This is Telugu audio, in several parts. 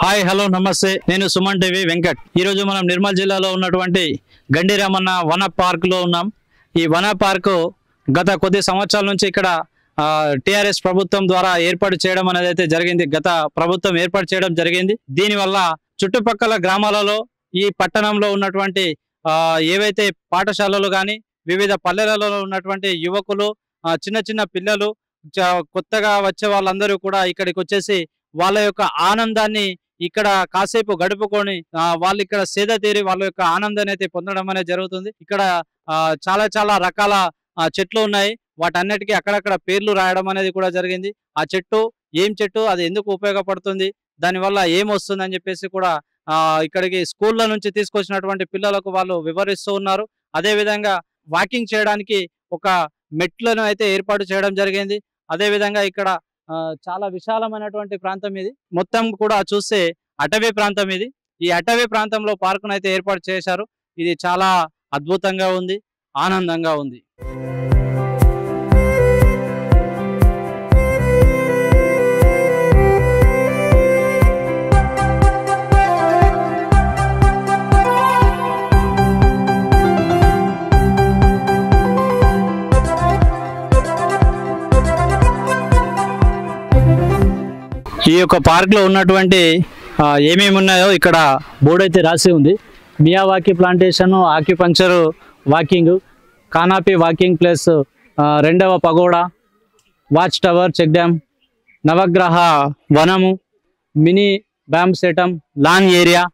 హాయ్ హలో నమస్తే నేను సుమన్ టీవీ వెంకట్ ఈ రోజు మనం నిర్మల్ జిల్లాలో ఉన్నటువంటి గండి రామన్న వన పార్క్ లో ఉన్నాం। ఈ వన పార్క్ గత కొద్ది సంవత్సరాల నుంచి ఇక్కడ టిఆర్ఎస్ ప్రభుత్వం ద్వారా ఏర్పాటు చేయడం అనేది అయితే జరిగింది। గత ప్రభుత్వం ఏర్పాటు చేయడం జరిగింది। దీని వల్ల చుట్టుపక్కల గ్రామాలలో ఈ పట్టణంలో ఉన్నటువంటి ఏవైతే పాఠశాలలు గాని వివిధ పల్లెలలో ఉన్నటువంటి యువకులు చిన్న చిన్న పిల్లలు కొత్తగా వచ్చే వాళ్ళందరూ కూడా ఇక్కడికి వచ్చేసి వాళ్ళ యొక్క ఆనందాన్ని ఇక్కడ కాసేపు గడుపుకొని వాళ్ళు ఇక్కడ సేద తీరి వాళ్ళ యొక్క ఆనందాన్ని అయితే పొందడం అనేది జరుగుతుంది। ఇక్కడ చాలా రకాల చెట్లు ఉన్నాయి, వాటన్నిటికీ అక్కడక్కడ పేర్లు రాయడం అనేది కూడా జరిగింది। ఆ చెట్టు ఏం చెట్టు, అది ఎందుకు ఉపయోగపడుతుంది, దానివల్ల ఏం వస్తుంది అని చెప్పేసి కూడా ఇక్కడికి స్కూళ్ళ నుంచి తీసుకొచ్చినటువంటి పిల్లలకు వాళ్ళు వివరిస్తూ ఉన్నారు। అదే విధంగా వాకింగ్ చేయడానికి ఒక మెట్లను అయితే ఏర్పాటు చేయడం జరిగింది। అదే విధంగా ఇక్కడ చాలా విశాలమైనటువంటి ప్రాంతం ఇది, మొత్తం కూడా చూస్తే అటవీ ప్రాంతం ఇది। ఈ అటవీ ప్రాంతంలో పార్కును అయితే ఏర్పాటు చేశారు। ఇది చాలా అద్భుతంగా ఉంది, ఆనందంగా ఉంది। ఈ యొక్క పార్క్ లో ఉన్నటువంటి ఏమేమి ఉన్నాయో ఇక్కడ బోర్డు అయితే రాసి ఉంది। Miyawaki plantation, acupuncture walking, canopy walking place, రెండవ pagoda, watch tower, check dam, నవగ్రహ వనము, mini bambusetum, lawn area,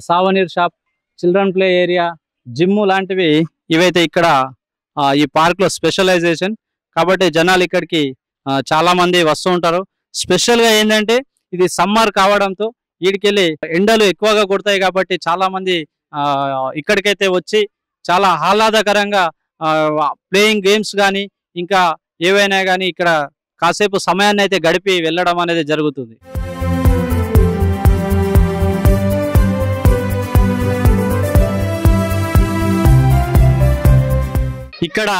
souvenir shop, children play area, gym లాంటివి ఇవైతే ఇక్కడ ఈ పార్క్ లో స్పెషలైజేషన్ కాబట్టి జనాలు ఇక్కడికి చాలా మంది వస్తూ ఉంటారు। స్పెషల్ గా ఏంటంటే ఇది సమ్మర్ కావడంతో వీడికెళ్ళి ఎండలు ఎక్కువగా కొడతాయి కాబట్టి చాలా మంది ఇక్కడికైతే వచ్చి చాలా ఆహ్లాదకరంగా ప్లేయింగ్ గేమ్స్ కానీ ఇంకా ఏవైనా కానీ ఇక్కడ కాసేపు సమయాన్ని అయితే గడిపి వెళ్ళడం అనేది జరుగుతుంది। ఇక్కడ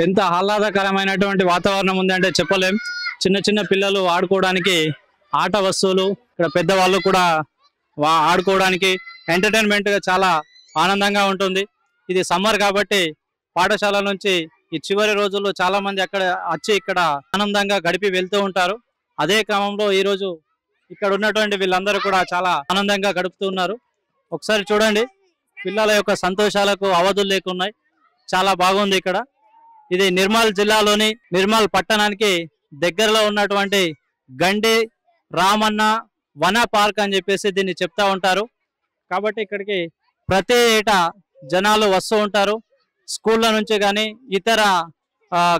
ఎంత ఆహ్లాదకరమైనటువంటి వాతావరణం ఉందంటే చెప్పలేం। చిన్న చిన్న పిల్లలు ఆడుకోవడానికి ఆట వస్తువులు, ఇక్కడ పెద్దవాళ్ళు కూడా ఆడుకోవడానికి ఎంటర్టైన్మెంట్ గా చాలా ఆనందంగా ఉంటుంది। ఇది సమ్మర్ కాబట్టి పాఠశాల నుంచి ఈ చివరి రోజుల్లో చాలా మంది అక్కడ వచ్చి ఇక్కడ ఆనందంగా గడిపి వెళ్తూ ఉంటారు। అదే క్రమంలో ఈ రోజు ఇక్కడ ఉన్నటువంటి వీళ్ళందరూ కూడా చాలా ఆనందంగా గడుపుతూ ఉన్నారు। ఒకసారి చూడండి, పిల్లల యొక్క సంతోషాలకు అవధులు లేకున్నాయి, చాలా బాగుంది ఇక్కడ। ఇది నిర్మల్ జిల్లాలోని నిర్మల్ పట్టణానికి దగ్గరలో ఉన్నటువంటి గండి రామన్న వన పార్క్ అని చెప్పేసి దీన్ని చెప్తా ఉంటారు। కాబట్టి ఇక్కడికి ప్రతి ఏటా జనాలు వస్తూ ఉంటారు, స్కూళ్ళ నుంచి కానీ ఇతర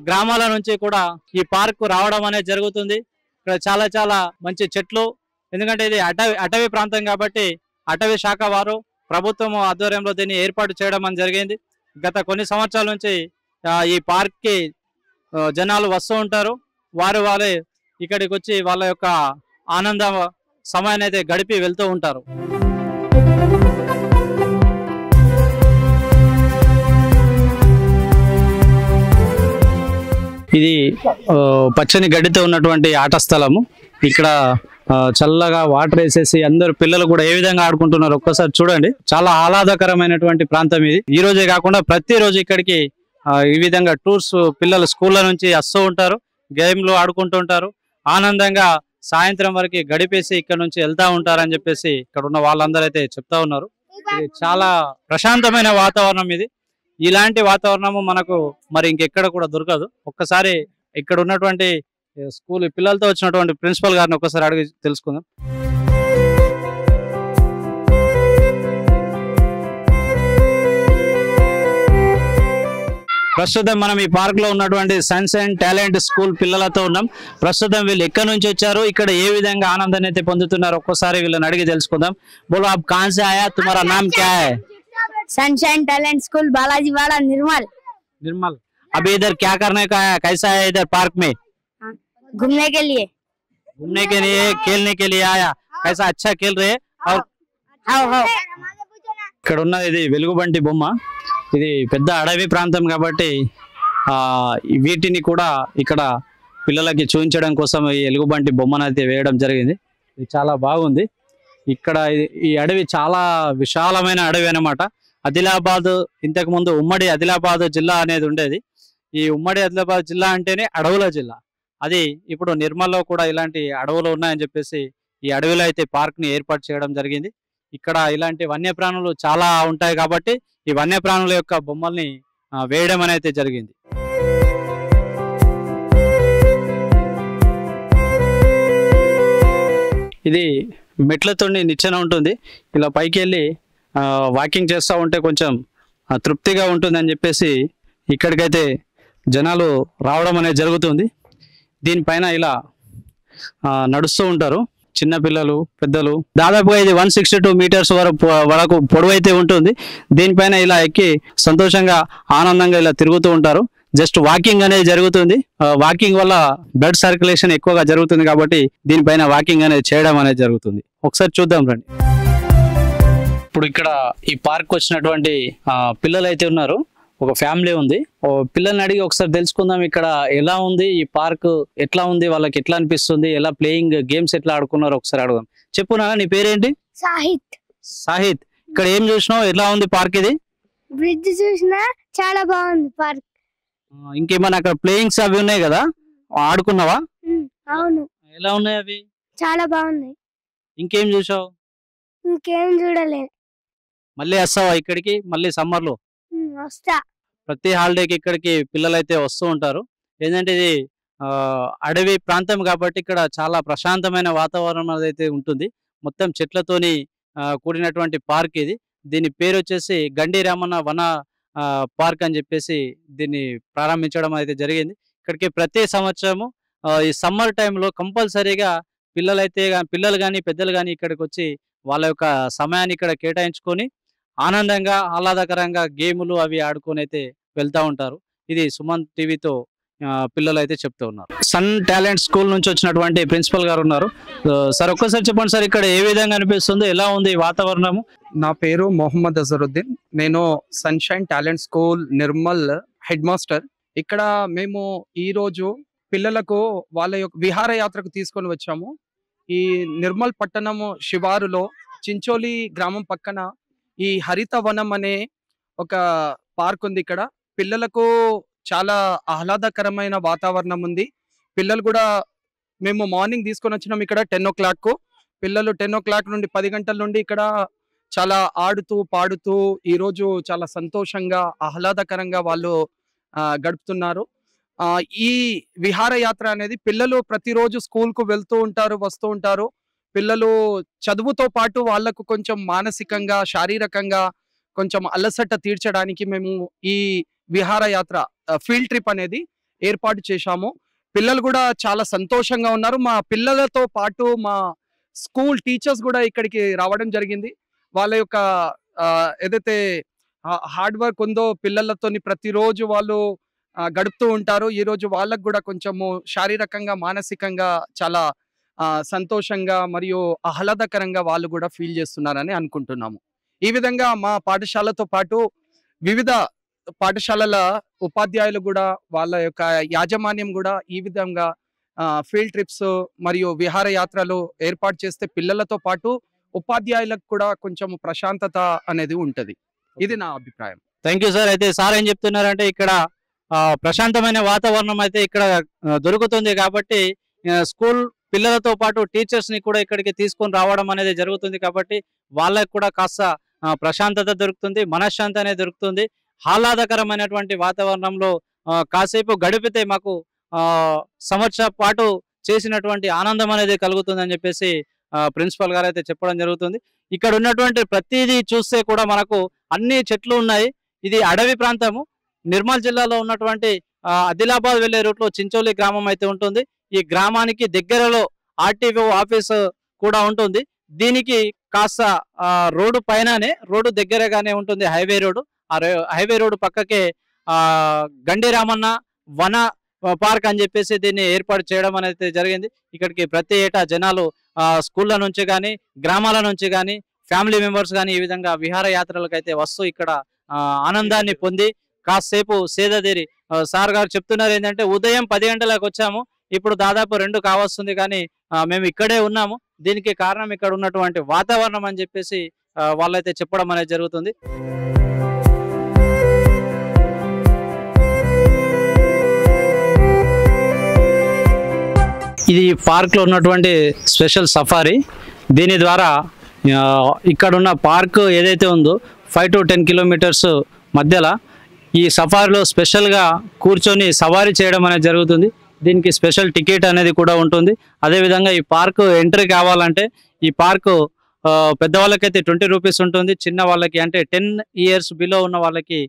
గ్రామాల నుంచి కూడా ఈ పార్క్ రావడం అనేది జరుగుతుంది। ఇక్కడ చాలా మంచి చెట్లు, ఎందుకంటే ఇది అటవీ ప్రాంతం కాబట్టి అటవీ శాఖ వారు ప్రభుత్వం ఆధ్వర్యంలో దీన్ని ఏర్పాటు చేయడం అని జరిగింది। గత కొన్ని సంవత్సరాల నుంచి ఈ పార్క్ కి జనాలు వస్తూ ఉంటారు, వాళ్ళే ఇక్కడికి వచ్చి వాళ్ళ యొక్క ఆనంద సమయాన్ని అయితే గడిపి వెళ్తూ ఉంటారు। ఇది పచ్చని గడ్డితో ఉన్నటువంటి ఆట స్థలము। ఇక్కడ చల్లగా వాటర్ వేసేసి అందరు పిల్లలు కూడా ఏ విధంగా ఆడుకుంటున్నారు ఒక్కసారి చూడండి, చాలా ఆహ్లాదకరమైనటువంటి ప్రాంతం ఇది। ఈ రోజే కాకుండా ప్రతిరోజు ఇక్కడికి ఈ విధంగా టూర్స్ పిల్లలు స్కూళ్ళ నుంచి వస్తూ ఉంటారు, గేమ్లు ఆడుకుంటూ ఉంటారు, ఆనందంగా సాయంత్రం వరకు గడిపేసి ఇక్కడ నుంచి వెళ్తా ఉంటారని చెప్పేసి ఇక్కడ ఉన్న వాళ్ళందరూ అయితే చెప్తా ఉన్నారు। ఇది చాలా ప్రశాంతమైన వాతావరణం ఇది, ఇలాంటి వాతావరణము మనకు మరి ఇంకెక్కడ కూడా దొరకదు। ఒక్కసారి ఇక్కడ ఉన్నటువంటి స్కూల్ పిల్లలతో వచ్చినటువంటి ప్రిన్సిపల్ గారిని ఒక్కసారి అడిగి తెలుసుకుందాం। ప్రస్తుతం మనం ఈ పార్క్ లో ఉన్నటువంటి సన్స్ అండ్ టాలెంట్ స్కూల్ పిల్లలతో ఉన్నాం। ప్రస్తుతం వీళ్ళు ఎక్కడి నుంచి వచ్చారు, ఇక్కడ ఏ విధంగా ఆనందాన్ని అయితే పొందుతున్నారు ఒక్కసారి వీళ్ళని అడిగి తెలుసుకుందాం। బోలో आप कहां से आया, तुम्हारा नाम क्या है? सनशाइन टैलेंट स्कूल बालाजीवाड़ा निर्मल। निर्मल, अभी इधर क्या करने का है, कैसा है इधर पार्क में? घूमने के लिए खेलने के लिए आया, कैसा अच्छा खेल रहे? और ఇక్కడ ఉన్న ఇది వెలుగుబంటి బొమ్మ, ఇది పెద్ద అడవి ప్రాంతం కాబట్టి వీటిని కూడా ఇక్కడ పిల్లలకి చూపించడం కోసం ఈ ఎలుగుబంటి బొమ్మను అయితే వేయడం జరిగింది। ఇది చాలా బాగుంది। ఇక్కడ ఈ అడవి చాలా విశాలమైన అడవి అన్నమాట. ఆదిలాబాద్ ఇంతకు ముందు ఉమ్మడి ఆదిలాబాద్ జిల్లా అనేది ఉండేది. ఈ ఉమ్మడి ఆదిలాబాద్ జిల్లా అంటేనే అడవుల జిల్లా. అది ఇప్పుడు నిర్మల్లో కూడా ఇలాంటి అడవులు ఉన్నాయని చెప్పేసి ఈ అడవిలో అయితే పార్క్ ని ఏర్పాటు చేయడం జరిగింది. ఇక్కడ ఇలాంటి వన్యప్రాణులు చాలా ఉంటాయి కాబట్టి ఈ వన్యప్రాణుల యొక్క బొమ్మల్ని వేయడం అనేది జరిగింది. ఇది మెట్లతోని నిచ్చెన ఉంటుంది. ఇలా పైకి వెళ్ళి వాకింగ్ చేస్తూ ఉంటే కొంచెం తృప్తిగా ఉంటుందని చెప్పేసి ఇక్కడికైతే జనాలు రావడం అనేది జరుగుతుంది. దీనిపైన ఇలా నడుస్తూ ఉంటారు చిన్నపిల్లలు, పెద్దలు. దాదాపుగా ఇది 162 మీటర్స్ వరకు పొడవు అయితే ఉంటుంది. దీనిపైన ఇలా ఎక్కి సంతోషంగా ఆనందంగా ఇలా తిరుగుతూ ఉంటారు. జస్ట్ వాకింగ్ అనేది జరుగుతుంది. వాకింగ్ వల్ల బ్లడ్ సర్క్యులేషన్ ఎక్కువగా జరుగుతుంది కాబట్టి దీనిపైన వాకింగ్ అనేది చేయడం అనేది జరుగుతుంది. ఒకసారి చూద్దాం రండి. ఇప్పుడు ఇక్కడ ఈ పార్క్ వచ్చినటువంటి పిల్లలు అయితే ఉన్నారు. ఒక ఫ్యామిలీ ఉంది. పిల్లల్ని అడిగి ఒకసారి తెలుసుకుందాం ఇక్కడ ఎలా ఉంది, ఈ పార్క్ ఎట్లా ఉంది, వాళ్ళకి ఎట్లా అనిపిస్తుంది, ఎలా ప్లేయింగ్ గేమ్స్ ఎట్లా ఆడుకున్నారో ఒకసారి అడుగుదాం. చెప్పు నాన్న, నీ పేరేంటి? సాహిత్. సాహిత్, ఇక్కడ ఏం చూసినావు, ఎట్లా ఉంది పార్క్? ఇది బ్రిడ్జ్ చూసినా చాలా బాగుంది పార్క్. ఇంకేమన్నా అక్కడ ప్లేయింగ్స్ అవి ఉన్నాయి కదా, ఆడుకున్నావా? అవును. ఎలా ఉన్నాయి అవి? చాలా బాగున్నాయి. ఇంకేం చూసావు? ఇంకేం చూడలే. మళ్ళీ వస్తావా ఇక్కడికి? మళ్ళీ సమ్మర్ లో వస్తా. ప్రతి హాలిడేకి ఇక్కడికి పిల్లలు అయితే వస్తూ ఉంటారు. ఏంటంటే ఇది అడవి ప్రాంతం కాబట్టి ఇక్కడ చాలా ప్రశాంతమైన వాతావరణం అయితే ఉంటుంది. మొత్తం చెట్లతోని కూడినటువంటి పార్క్ ఇది. దీని పేరు వచ్చేసి గండి రామన్న వన పార్క్ అని చెప్పేసి దీన్ని ప్రారంభించడం అయితే జరిగింది. ఇక్కడికి ప్రతి సంవత్సరము ఈ సమ్మర్ టైంలో కంపల్సరీగా పిల్లలు కానీ పెద్దలు కానీ ఇక్కడికి వచ్చి వాళ్ళ యొక్క సమయాన్ని ఇక్కడ కేటాయించుకొని ఆనందంగా ఆహ్లాదకరంగా గేములు అవి ఆడుకొని అయితే వెళ్తూ ఉంటారు. ఇది సుమన్ టీవీతో పిల్లలు అయితే చెప్తూ ఉన్నారు. సన్ టాలెంట్ స్కూల్ నుంచి వచ్చినటువంటి ప్రిన్సిపల్ గారు ఉన్నారు. సార్ ఒక్కసారి చెప్పండి సార్, ఇక్కడ ఏ విధంగా అనిపిస్తుంది, ఎలా ఉంది వాతావరణము? నా పేరు మొహమ్మద్ అజరుద్దీన్. నేను sunshine talent school Nirmal head master. ఇక్కడ మేము ఈ రోజు పిల్లలకు వాళ్ళ యొక్క విహారయాత్రకు తీసుకొని వచ్చాము. ఈ నిర్మల్ పట్టణము శివారులో చించోలి గ్రామం పక్కన ఈ హరిత వనం అనే ఒక పార్క్ ఉంది. ఇక్కడ పిల్లలకు చాలా ఆహ్లాదకరమైన వాతావరణం ఉంది. పిల్లలు కూడా మేము మార్నింగ్ తీసుకొని వచ్చినాం ఇక్కడ 10 o'clock. పిల్లలు 10 o'clock నుండి 10 గంటల నుండి ఇక్కడ చాలా ఆడుతూ పాడుతూ ఈరోజు చాలా సంతోషంగా ఆహ్లాదకరంగా వాళ్ళు గడుపుతున్నారు. ఈ విహారయాత్ర అనేది పిల్లలు ప్రతిరోజు స్కూల్కు వెళ్తూ ఉంటారు, వస్తూ ఉంటారు. పిల్లలు చదువుతో పాటు వాళ్ళకు కొంచెం మానసికంగా, శారీరకంగా కొంచెం అలసట తీర్చడానికి మేము ఈ విహారయాత్ర ఫీల్డ్ ట్రిప్ అనేది ఏర్పాటు చేశాము. పిల్లలు కూడా చాలా సంతోషంగా ఉన్నారు. మా పిల్లలతో పాటు మా స్కూల్ టీచర్స్ కూడా ఇక్కడికి రావడం జరిగింది. వాళ్ళ యొక్క ఏదైతే హార్డ్ వర్క్ ఉందో పిల్లలతోని ప్రతిరోజు వాళ్ళు గడుపుతూ ఉంటారు. ఈ రోజు వాళ్ళకు కూడా కొంచెము శారీరకంగా, మానసికంగా చాలా సంతోషంగా మరియు ఆహ్లాదకరంగా వాళ్ళు కూడా ఫీల్ చేస్తున్నారని అనుకుంటున్నాము. ఈ విధంగా మా పాఠశాలతో పాటు వివిధ పాఠశాలల ఉపాధ్యాయులు కూడా వాళ్ళ యొక్క యాజమాన్యం కూడా ఈ విధంగా ఫీల్డ్ ట్రిప్స్ మరియు విహారయాత్రలు ఏర్పాటు చేస్తే పిల్లలతో పాటు ఉపాధ్యాయులకు కూడా కొంచెం ప్రశాంతత అనేది ఉంటది. ఇది నా అభిప్రాయం. Thank you sir. అయితే సార్ ఏం చెప్తున్నారంటే ఇక్కడ ప్రశాంతమైన వాతావరణం అయితే ఇక్కడ దొరుకుతుంది కాబట్టి స్కూల్ పిల్లలతో పాటు టీచర్స్ ని కూడా ఇక్కడికి తీసుకొని రావడం అనేది జరుగుతుంది కాబట్టి వాళ్ళకి కూడా కాస్త ప్రశాంతత దొరుకుతుంది, మనశ్శాంతి అనేది దొరుకుతుంది. ఆహ్లాదకరమైనటువంటి వాతావరణంలో కాసేపు గడిపితే మాకు సంవత్సరం పాటు చేసినటువంటి ఆనందం అనేది కలుగుతుంది అని చెప్పేసి ప్రిన్సిపల్ గారు అయితే చెప్పడం జరుగుతుంది. ఇక్కడ ఉన్నటువంటి ప్రతిదీ చూస్తే కూడా మనకు అన్ని చెట్లు ఉన్నాయి. ఇది అడవి ప్రాంతము. నిర్మల్ జిల్లాలో ఉన్నటువంటి ఆదిలాబాద్ వెళ్లే రూట్ లో చించోలి గ్రామం అయితే ఉంటుంది. ఈ గ్రామానికి దగ్గరలో ఆర్టీఓ ఆఫీస్ కూడా ఉంటుంది. దీనికి కాస్త రోడ్డు పైననే, రోడ్డు దగ్గరగానే ఉంటుంది హైవే రోడ్డు. ఆ హైవే రోడ్డు పక్కకే గండి రామన్న వన పార్క్ అని చెప్పేసి దీన్ని ఏర్పాటు చేయడం అనేది జరిగింది. ఇక్కడికి ప్రతి ఏటా జనాలు స్కూళ్ళ నుంచి కానీ, గ్రామాల నుంచి కానీ, ఫ్యామిలీ మెంబర్స్ కానీ ఈ విధంగా విహారయాత్రలకు అయితే వస్తూ ఇక్కడ ఆనందాన్ని పొంది కాసేపు సేదతీరి సార్ గారు చెప్తున్నారు ఏంటంటే ఉదయం 10 గంటలకు వచ్చాము, ఇప్పుడు దాదాపు 2 కావస్తుంది కానీ మేము ఇక్కడే ఉన్నాము. దీనికి కారణం ఇక్కడ ఉన్నటువంటి వాతావరణం అని చెప్పేసి వాళ్ళైతే చెప్పడం అనేది జరుగుతుంది. ఇది పార్క్ లో ఉన్నటువంటి స్పెషల్ సఫారీ. దీని ద్వారా ఇక్కడ ఉన్న పార్క్ ఏదైతే ఉందో 5 to 10 కిలోమీటర్స్ మధ్యలో ఈ సఫారీలో స్పెషల్గా కూర్చొని సవారీ చేయడం అనేది జరుగుతుంది. దీనికి స్పెషల్ టికెట్ అనేది కూడా ఉంటుంది. అదేవిధంగా ఈ పార్క్ ఎంట్రీ కావాలంటే ఈ పార్కు పెద్దవాళ్ళకైతే 20 రూపీస్ ఉంటుంది. చిన్న వాళ్ళకి అంటే 10 years బిలో ఉన్న వాళ్ళకి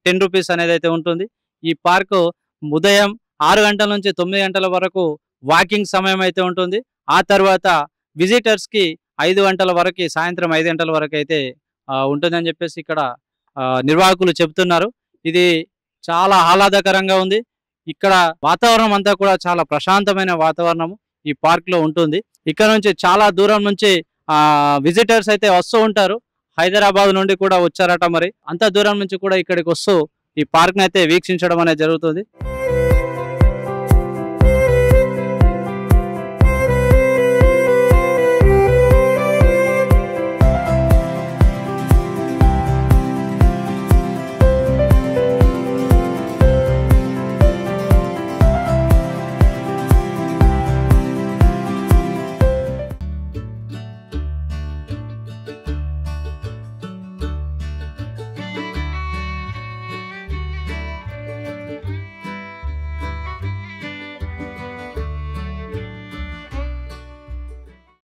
10 రూపీస్ అనేది అయితే ఉంటుంది. ఈ పార్కు ఉదయం 6 గంటల నుంచి 9 గంటల వరకు వాకింగ్ సమయం అయితే ఉంటుంది. ఆ తర్వాత విజిటర్స్కి 5 గంటల వరకు, సాయంత్రం 5 గంటల వరకు అయితే ఉంటుందని చెప్పేసి ఇక్కడ నిర్వాహకులు చెబుతున్నారు. ఇది చాలా ఆహ్లాదకరంగా ఉంది. ఇక్కడ వాతావరణం అంతా కూడా చాలా ప్రశాంతమైన వాతావరణం ఈ పార్క్ లో ఉంటుంది. ఇక్కడ నుంచి చాలా దూరం నుంచి విజిటర్స్ అయితే వస్తూ ఉంటారు. హైదరాబాద్ నుండి కూడా వచ్చారట. మరి అంత దూరం నుంచి కూడా ఇక్కడికి వస్తూ ఈ పార్క్ అయితే వీక్షించడం అనేది జరుగుతుంది.